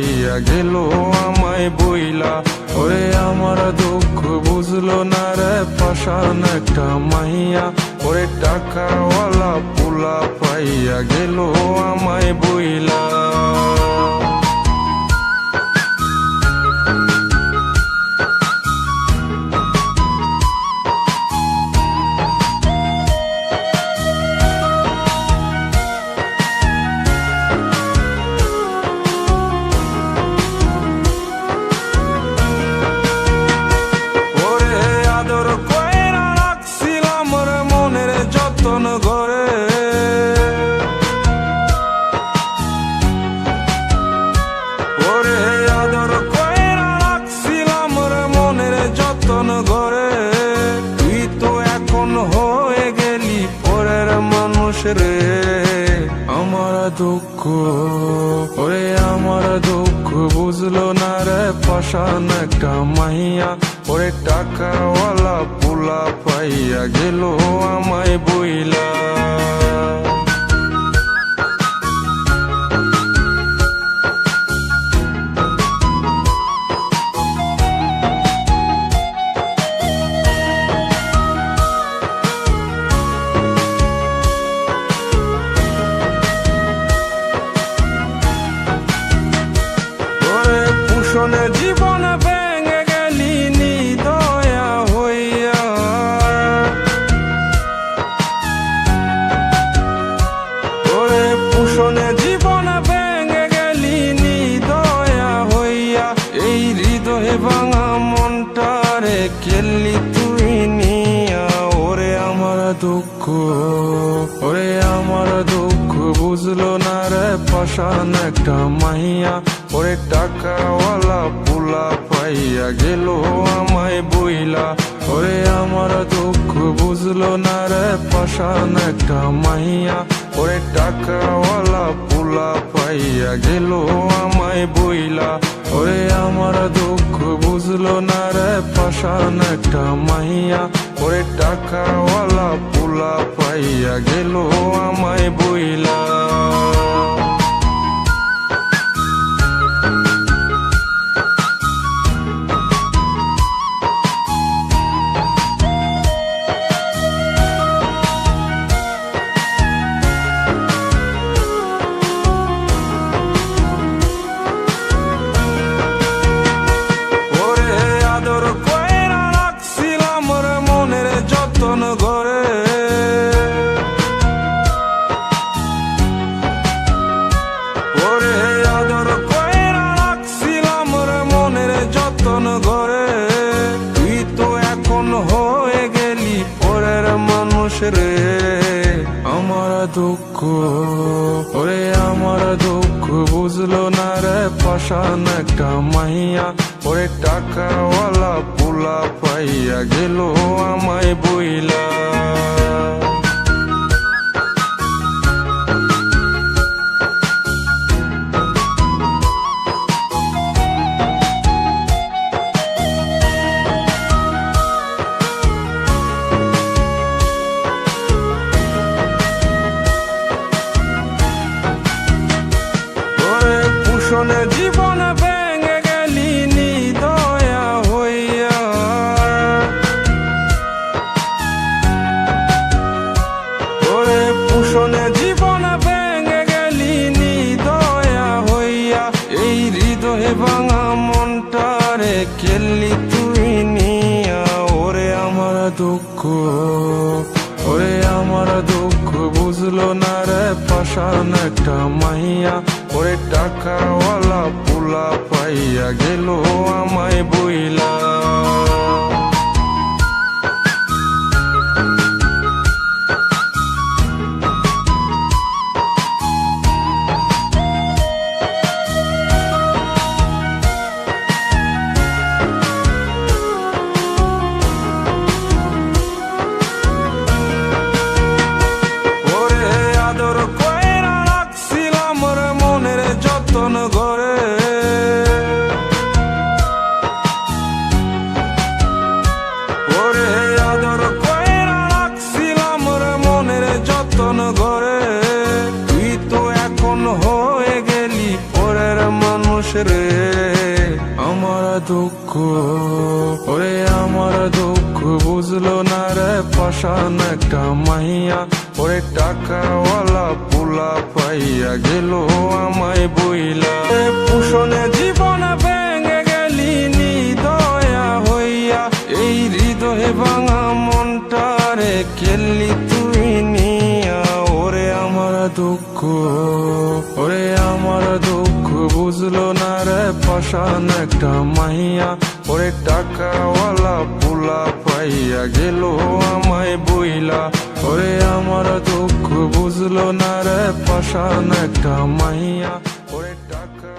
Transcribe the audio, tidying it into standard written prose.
পাইয়া গেল আমায় বইলা। ওরে আমার দুঃখ বুঝলো না রে পাষাণ একটা মাইয়া। ওরে টাকাওয়ালা পোলা পাইয়া গেল আমায় বইলা। তুই তো এখন হয়ে গেলি পরের মানুষ রে। আমার দুঃখ ওরে আমার দুঃখ বুঝলো না রে পাষাণ একটা মাইয়া। ওরে টাকাওয়ালা পোলা পাইয়া গেল আমায় বইলা। জীবন ভেঙে গেলি নিদয়া হইয়া। ওরে পুষণে জীবন ভেঙে গেলি নিদয়া হইয়া। এই হৃদয়ে ভাঙা মনটারে কেলি তুই নিয়া। ওরে আমার দুঃখ ওরে আমার দুঃখ বুঝলো না রে পাষাণ একটা মাইয়া। ওরে টাকাওয়ালা পোলা পাইয়া গেল আমায় বইলা। ওরে আমার দুঃখ বুঝলো না রে পাষাণ একটা মাইয়া। ওরে টাকাওয়ালা পোলা পাইয়া গেল আমায় বইলা। ওরে আমার দুঃখ বুঝলো না রে পাষাণ একটা মাইয়া। ওরে টাকাওয়ালা পোলা পাইয়া গেল আমায় বইলা। তুই তো এখন হয়ে গেলি পরের মানুষ রে। আমার দুঃখ ওরে আমার দুঃখ বুঝলো না রে পাষাণ একটা মাইয়া। ওরে টাকাওয়ালা পোলা পাইয়া গেল আমায় বইলা। জীবন ভেঙে গেলি নিদয়া হইয়া। ওরে পুষণে জীবন ভেঙে গেলি নিদয়া হইয়া। এই হৃদয়ে ভাঙা মনটারে কেলি তুই নিয়া। ওরে আমার দুঃখ ওরে আমার দুঃখ বুঝলো না রে পাষাণ একটা মাইয়া। ওরে টাকাওয়ালা পোলা পাইয়া গেল আমায় বইলা। রে আমার দুঃখ, ওরে আমার দুঃখ বুঝলো না রে পাষাণ একটা মাইয়া, ওরে টাকাওয়ালা পোলা পাইয়া গেল আমায় বইলা। পুষণে জীবন ভেঙে গেলি নিদয়া হইয়া, এই হৃদয়ে ভাঙা মনটারে খেললি তুই নিয়া। ওরে আমার দুঃখ, ওরে আমার দুঃখ বুঝলো না রে পাষাণ একটা মাইয়া, ওরে টাকাওয়ালা পোলা পাইয়া গেল আমায় বইলা। ওরে আমার দুঃখ বুঝলো না রে পাষাণ একটা মাইয়া, ওরে টাকা